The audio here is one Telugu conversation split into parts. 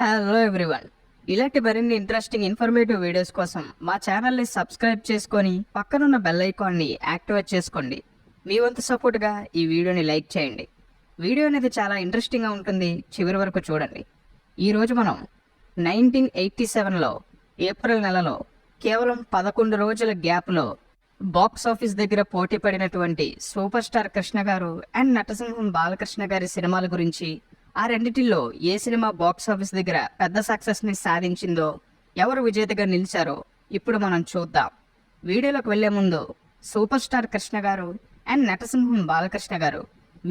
హలో ఎవ్రీవన్, ఇలాంటి మరిన్ని ఇంట్రెస్టింగ్ ఇన్ఫర్మేటివ్ వీడియోస్ కోసం మా ఛానల్ని సబ్స్క్రైబ్ చేసుకొని పక్కనున్న బెల్ ఐకాన్ని యాక్టివేట్ చేసుకోండి. మీ వంతు సపోర్ట్గా ఈ వీడియోని లైక్ చేయండి. వీడియో అనేది చాలా ఇంట్రెస్టింగ్గా ఉంటుంది, చివరి వరకు చూడండి. ఈరోజు మనం 1987లో ఏప్రిల్ నెలలో కేవలం 11 రోజుల గ్యాప్లో బాక్స్ ఆఫీస్ దగ్గర పోటీ పడినటువంటి సూపర్ స్టార్ కృష్ణ గారు అండ్ నటసింహం బాలకృష్ణ గారి సినిమాల గురించి, ఆ రెండిటిల్లో ఏ సినిమా బాక్స్ ఆఫీస్ దగ్గర పెద్ద సక్సెస్ ని సాధించిందో, ఎవరు విజేతగా నిలిచారో ఇప్పుడు మనం చూద్దాం. వీడియోలోకి వెళ్లే ముందు సూపర్ స్టార్ కృష్ణ గారు అండ్ నటసింహం బాలకృష్ణ గారు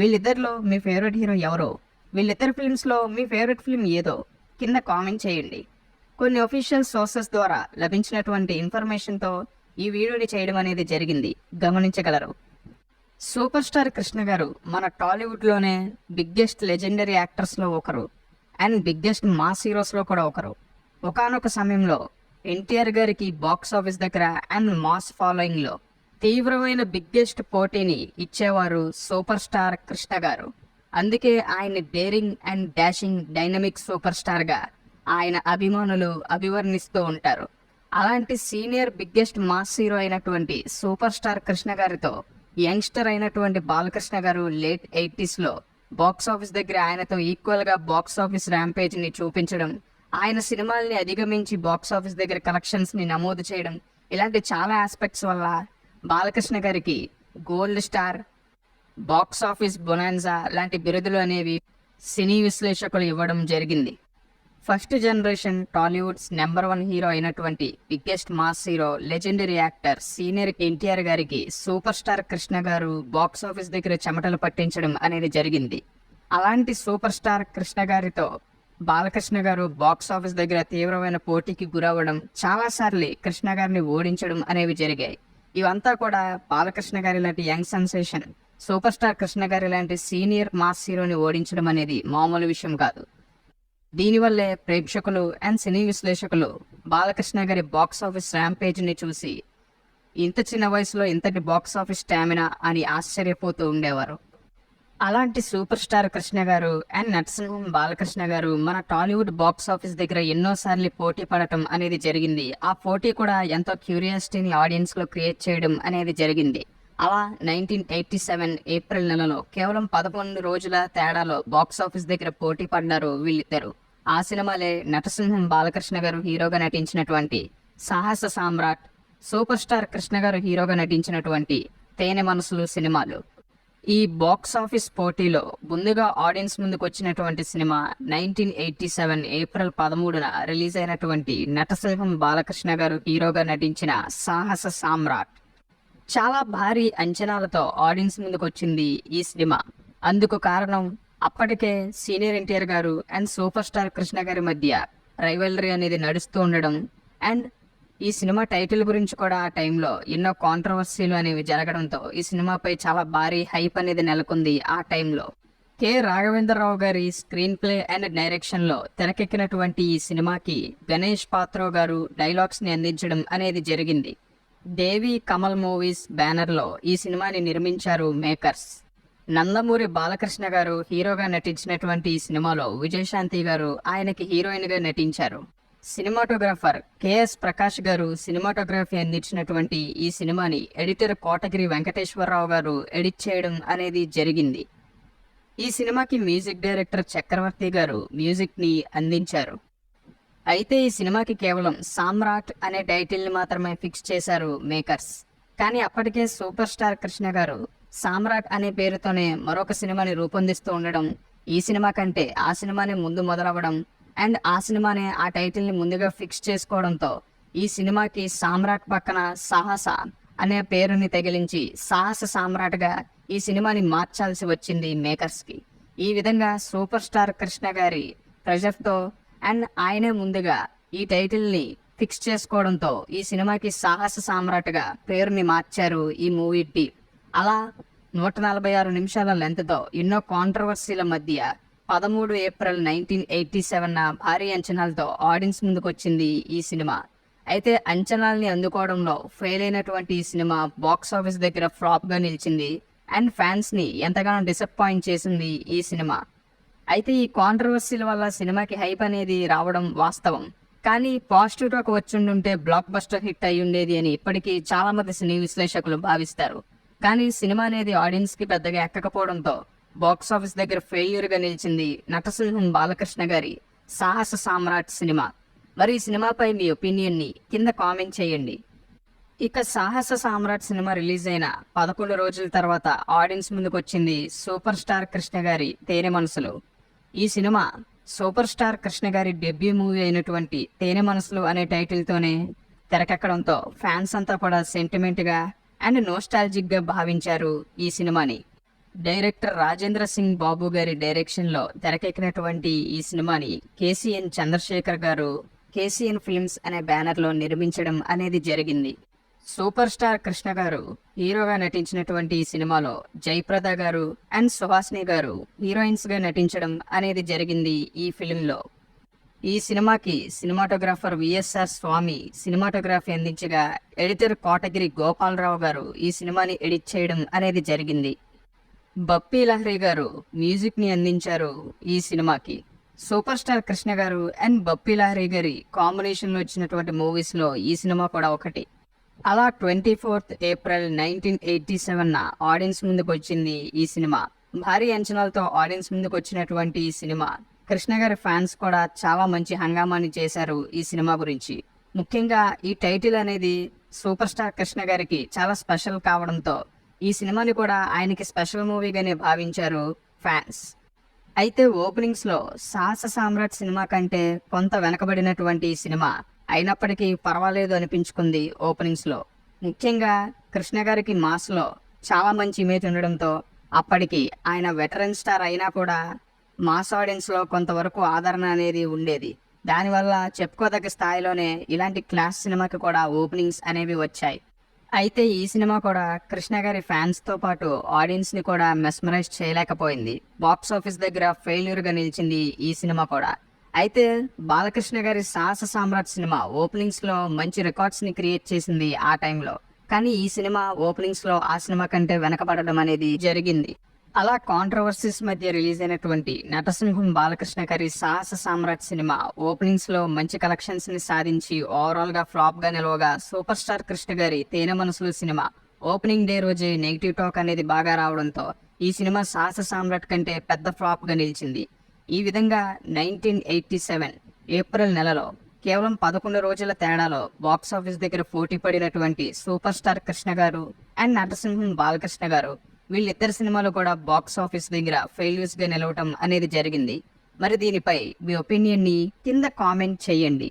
వీళ్ళిద్దరిలో మీ ఫేవరెట్ హీరో ఎవరో, వీళ్ళిద్దరు ఫిల్మ్స్ లో మీ ఫేవరెట్ ఫిల్మ్ ఏదో కింద కామెంట్ చేయండి. కొన్ని ఒఫీషియల్ సోర్సెస్ ద్వారా లభించినటువంటి ఇన్ఫర్మేషన్తో ఈ వీడియోని చేయడం అనేది జరిగింది, గమనించగలరు. సూపర్ స్టార్ కృష్ణ గారు మన టాలీవుడ్లోనే బిగ్గెస్ట్ లెజెండరీ యాక్టర్స్లో ఒకరు అండ్ బిగ్గెస్ట్ మాస్ హీరోస్లో కూడా ఒకరు. ఒకానొక సమయంలో ఎన్టీఆర్ గారికి బాక్స్ ఆఫీస్ దగ్గర అండ్ మాస్ ఫాలోయింగ్లో తీవ్రమైన బిగ్గెస్ట్ పోటీని ఇచ్చేవారు సూపర్ స్టార్ కృష్ణ గారు. అందుకే ఆయన్ని daring and dashing dynamic super స్టార్గా ఆయన అభిమానులు అభివర్ణిస్తూ ఉంటారు. అలాంటి సీనియర్ బిగ్గెస్ట్ మాస్ హీరో అయినటువంటి సూపర్ స్టార్ కృష్ణ గారితో యంగ్స్టర్ అయినటువంటి బాలకృష్ణ గారు లేట్ 80sలో బాక్స్ ఆఫీస్ దగ్గర ఆయనతో ఈక్వల్గా బాక్స్ ఆఫీస్ ర్యాంపేజ్ని చూపించడం, ఆయన సినిమాల్ని అధిగమించి బాక్స్ ఆఫీస్ దగ్గర కలెక్షన్స్ని నమోదు చేయడం, ఇలాంటి చాలా ఆస్పెక్ట్స్ వల్ల బాలకృష్ణ గారికి gold star, box office bonanza లాంటి బిరుదులు అనేవి సినీ విశ్లేషకులు ఇవ్వడం జరిగింది. First generation Tollywood's number 1 hero అయినటువంటి biggest mass hero, legendary actor senior NTR గారికి సూపర్ స్టార్ కృష్ణ గారు బాక్స్ ఆఫీస్ దగ్గర చెమటలు పట్టించడం అనేది జరిగింది. అలాంటి సూపర్ స్టార్ కృష్ణ గారితో బాలకృష్ణ గారు బాక్స్ ఆఫీస్ దగ్గర తీవ్రమైన పోటీకి గురవ్వడం, చాలాసార్లు కృష్ణ గారిని ఓడించడం అనేవి జరిగాయి. ఇవంతా కూడా బాలకృష్ణ గారి లాంటి young sensation super star Krishna గారి లాంటి సీనియర్ మాస్ హీరోని ఓడించడం అనేది మామూలు విషయం కాదు. దీనివల్లే ప్రేక్షకులు అండ్ సినీ విశ్లేషకులు బాలకృష్ణ గారి బాక్స్ ఆఫీస్ ర్యాంపేజ్ని చూసి ఇంత చిన్న వయసులో ఇంతటి బాక్స్ ఆఫీస్ స్టామినా అని ఆశ్చర్యపోతూ ఉండేవారు. అలాంటి సూపర్ స్టార్ కృష్ణ గారు అండ్ నటసింహం బాలకృష్ణ గారు మన టాలీవుడ్ బాక్స్ ఆఫీస్ దగ్గర ఎన్నోసార్లు పోటీ పడటం అనేది జరిగింది. ఆ పోటీ కూడా ఎంతో క్యూరియాసిటీని ఆడియన్స్లో క్రియేట్ చేయడం అనేది జరిగింది. అలా 1987 ఏప్రిల్ నెలలో కేవలం 11 రోజుల తేడాలో బాక్స్ ఆఫీస్ దగ్గర పోటీ పడ్డారు వీళ్ళిద్దరు. ఆ సినిమాలే నటసింహం బాలకృష్ణ గారు హీరోగా నటించినటువంటి సాహస సామ్రాట్, సూపర్ స్టార్ కృష్ణ గారు హీరోగా నటించినటువంటి తేనె మనసులు సినిమాలు. ఈ బాక్స్ ఆఫీస్ పోటీలో ముందుగా ఆడియన్స్ ముందుకు వచ్చినటువంటి సినిమా 1987 ఏప్రిల్ 13న రిలీజ్ అయినటువంటి నటసింహం బాలకృష్ణ గారు హీరోగా నటించిన సాహస సామ్రాట్. చాలా భారీ అంచనాలతో ఆడియన్స్ ముందుకు వచ్చింది ఈ సినిమా. అందుకు కారణం అప్పటికే సీనియర్ ఎన్టీఆర్ గారు అండ్ సూపర్ స్టార్ కృష్ణ గారి మధ్య రైవలరీ అనేది నడుస్తూ ఉండడం, అండ్ ఈ సినిమా టైటిల్ గురించి కూడా ఆ టైంలో ఎన్నో కాంట్రవర్సీలు అనేవి జరగడంతో ఈ సినిమాపై చాలా భారీ హైప్ అనేది నెలకొంది. ఆ టైంలో కె రాఘవేంద్రరావు గారి స్క్రీన్ ప్లే అండ్ డైరెక్షన్లో తెరకెక్కినటువంటి ఈ సినిమాకి గణేష్ పాత్రో గారు డైలాగ్స్ని అందించడం అనేది జరిగింది. దేవి కమల్ మూవీస్ బ్యానర్లో ఈ సినిమాని నిర్మించారు మేకర్స్. నందమూరి బాలకృష్ణ గారు హీరోగా నటించినటువంటి ఈ సినిమాలో విజయశాంతి గారు ఆయనకి హీరోయిన్గా నటించారు. సినిమాటోగ్రాఫర్ కెఎస్ ప్రకాష్ గారు సినిమాటోగ్రఫీ అందించినటువంటి ఈ సినిమాని ఎడిటర్ కోటగిరి వెంకటేశ్వరరావు గారు ఎడిట్ చేయడం అనేది జరిగింది. ఈ సినిమాకి మ్యూజిక్ డైరెక్టర్ చక్రవర్తి గారు మ్యూజిక్ని అందించారు. అయితే ఈ సినిమాకి కేవలం సామ్రాట్ అనే టైటిల్ని మాత్రమే ఫిక్స్ చేశారు మేకర్స్. కానీ అప్పటికే సూపర్ స్టార్ కృష్ణ గారు సామ్రాట్ అనే పేరుతోనే మరొక సినిమాని రూపొందిస్తూ ఉండడం, ఈ సినిమా కంటే ఆ సినిమానే ముందు మొదలవ్వడం అండ్ ఆ సినిమానే ఆ టైటిల్ని ముందుగా ఫిక్స్ చేసుకోవడంతో ఈ సినిమాకి సామ్రాట్ పక్కన సాహస అనే పేరుని తగిలించి సాహస సామ్రాట్గా ఈ సినిమాని మార్చాల్సి వచ్చింది మేకర్స్కి. ఈ విధంగా సూపర్ స్టార్ కృష్ణ గారి ప్రెజర్తో అండ్ ఆయనే ముందుగా ఈ టైటిల్ని ఫిక్స్ చేసుకోవడంతో ఈ సినిమాకి సాహస సామ్రాట్గా పేరుని మార్చారు ఈ మూవీ టీమ్. అలా 146 నిమిషాల లెంత్తో ఎన్నో కాంట్రవర్సీల మధ్య 13 ఏప్రిల్ 1987న భారీ అంచనాలతో ఆడియన్స్ ముందుకు వచ్చింది ఈ సినిమా. అయితే అంచనాల్ని అందుకోవడంలో ఫెయిల్ అయినటువంటి ఈ సినిమా బాక్స్ ఆఫీస్ దగ్గర ఫ్లాప్గా నిలిచింది అండ్ ఫ్యాన్స్ని ఎంతగానో డిసప్పాయింట్ చేసింది ఈ సినిమా. అయితే ఈ కాంట్రవర్సీల వల్ల సినిమాకి హైప్ అనేది రావడం వాస్తవం. కానీ పాజిటివ్ టాక్ వచ్చుండుంటే బ్లాక్ బస్టర్ హిట్ అయి ఉండేది అని ఇప్పటికీ చాలా మంది సినీ విశ్లేషకులు భావిస్తారు. కానీ సినిమా అనేది ఆడియన్స్ కి పెద్దగా ఎక్కకపోవడంతో బాక్స్ ఆఫీస్ దగ్గర ఫెయిల్యూర్ గా నిలిచింది నటసింహం బాలకృష్ణ గారి సాహస సామ్రాట్ సినిమా. మరి ఈ సినిమాపై మీ ఒపీనియన్ ని కింద కామెంట్ చేయండి. ఇక సాహస సామ్రాట్ సినిమా రిలీజ్ అయిన 11 రోజుల తర్వాత ఆడియన్స్ ముందుకు వచ్చింది సూపర్ స్టార్ కృష్ణ గారి తేనె మనసులు. ఈ సినిమా సూపర్ స్టార్ కృష్ణ గారి డెబ్యూ మూవీ అయినటువంటి తేనె మనసులు అనే టైటిల్ తోనే తెరకెక్కడంతో ఫ్యాన్స్ అంతా కూడా సెంటిమెంట్ గా అండ్ నోస్టాలజిక్ గా భావించారు ఈ సినిమాని. డైరెక్టర్ రాజేంద్ర సింగ్ బాబు గారి డైరెక్షన్ లో తెరకెక్కినటువంటి ఈ సినిమాని కేసీఎన్ చంద్రశేఖర్ గారు కేసీఎన్ ఫిల్మ్స్ అనే బ్యానర్ లో నిర్మించడం అనేది జరిగింది. సూపర్ స్టార్ కృష్ణ గారు హీరోగా నటించినటువంటి ఈ సినిమాలో జయప్రద గారు అండ్ సుహాసిని గారు హీరోయిన్స్ గా నటించడం అనేది జరిగింది ఈ ఫిలింలో. ఈ సినిమాకి సినిమాటోగ్రాఫర్ విఎస్ఆర్ స్వామి సినిమాటోగ్రఫీ అందించగా ఎడిటర్ కోటగిరి గోపాలరావు గారు ఈ సినిమాని ఎడిట్ చేయడం అనేది జరిగింది. బప్పీ లహరి గారు మ్యూజిక్ ని అందించారు ఈ సినిమాకి. సూపర్ స్టార్ కృష్ణ గారు అండ్ బప్పీ లహరి గారి కాంబినేషన్ లో వచ్చినటువంటి మూవీస్ లో ఈ సినిమా కూడా ఒకటి. అలా 24th ఏప్రిల్ 1987 ఆడియన్స్ ముందుకు వచ్చింది ఈ సినిమా. భారీ అంచనాలతో ఆడియన్స్ ముందుకు వచ్చినటువంటి ఈ సినిమా కృష్ణ గారి ఫ్యాన్స్ కూడా చాలా మంచి హంగామాని చేశారు ఈ సినిమా గురించి. ముఖ్యంగా ఈ టైటిల్ అనేది సూపర్ స్టార్ కృష్ణ గారికి చాలా స్పెషల్ కావడంతో ఈ సినిమాని కూడా ఆయనకి స్పెషల్ మూవీగానే భావించారు ఫ్యాన్స్. అయితే ఓపెనింగ్స్ లో సాహస సామ్రాట్ సినిమా కంటే కొంత వెనకబడినటువంటి ఈ సినిమా అయినప్పటికీ పర్వాలేదు అనిపించుకుంది ఓపెనింగ్స్ లో. ముఖ్యంగా కృష్ణ గారికి మాస్ లో చాలా మంచి ఇమేజ్ ఉండడంతో అప్పటికి ఆయన వెటరన్ స్టార్ అయినా కూడా మాస్ ఆడియన్స్ లో కొంతవరకు ఆదరణ అనేది ఉండేది. దానివల్ల చెప్పుకోదగ్గ స్థాయిలోనే ఇలాంటి క్లాస్ సినిమాకి కూడా ఓపెనింగ్స్ అనేవి వచ్చాయి. అయితే ఈ సినిమా కూడా కృష్ణ గారి ఫ్యాన్స్ తో పాటు ఆడియన్స్ ని కూడా మెస్మరైజ్ చేయలేకపోయింది. బాక్స్ ఆఫీస్ దగ్గర ఫెయిల్యూర్ గా నిలిచింది ఈ సినిమా కూడా. అయితే బాలకృష్ణ గారి సాహస సామ్రాట్ సినిమా ఓపెనింగ్స్ లో మంచి రికార్డ్స్ ని క్రియేట్ చేసింది ఆ టైంలో. కానీ ఈ సినిమా ఓపెనింగ్స్ లో ఆ సినిమా కంటే వెనకబడడం అనేది జరిగింది. అలా కాంట్రవర్సీస్ మధ్య రిలీజ్ అయినటువంటి నటసింహం బాలకృష్ణ గారి సాహస సామ్రాట్ సినిమా ఓపెనింగ్స్ లో మంచి కలెక్షన్స్ ని సాధించి ఓవరాల్ గా ఫ్లాప్ గా నిలవగా సూపర్ స్టార్ కృష్ణ గారి తేనె మనసులు సినిమా ఓపెనింగ్ డే రోజే నెగిటివ్ టాక్ అనేది బాగా రావడంతో ఈ సినిమా సాహస సామ్రాట్ కంటే పెద్ద ఫ్లాప్ గా నిలిచింది. ఈ విధంగా 1987 ఏప్రిల్ నెలలో కేవలం 11 రోజుల తేడాలో బాక్స్ ఆఫీస్ దగ్గర పోటీ పడినటువంటి సూపర్ స్టార్ కృష్ణ గారు అండ్ నటసింహం బాలకృష్ణ గారు వీళ్ళిద్దరు సినిమాలు కూడా బాక్స్ ఆఫీస్ దగ్గర ఫెయిల్యూర్స్ గా నిలవటం అనేది జరిగింది. మరి దీనిపై మీ ఒపీనియన్ ని కింద కామెంట్ చేయండి.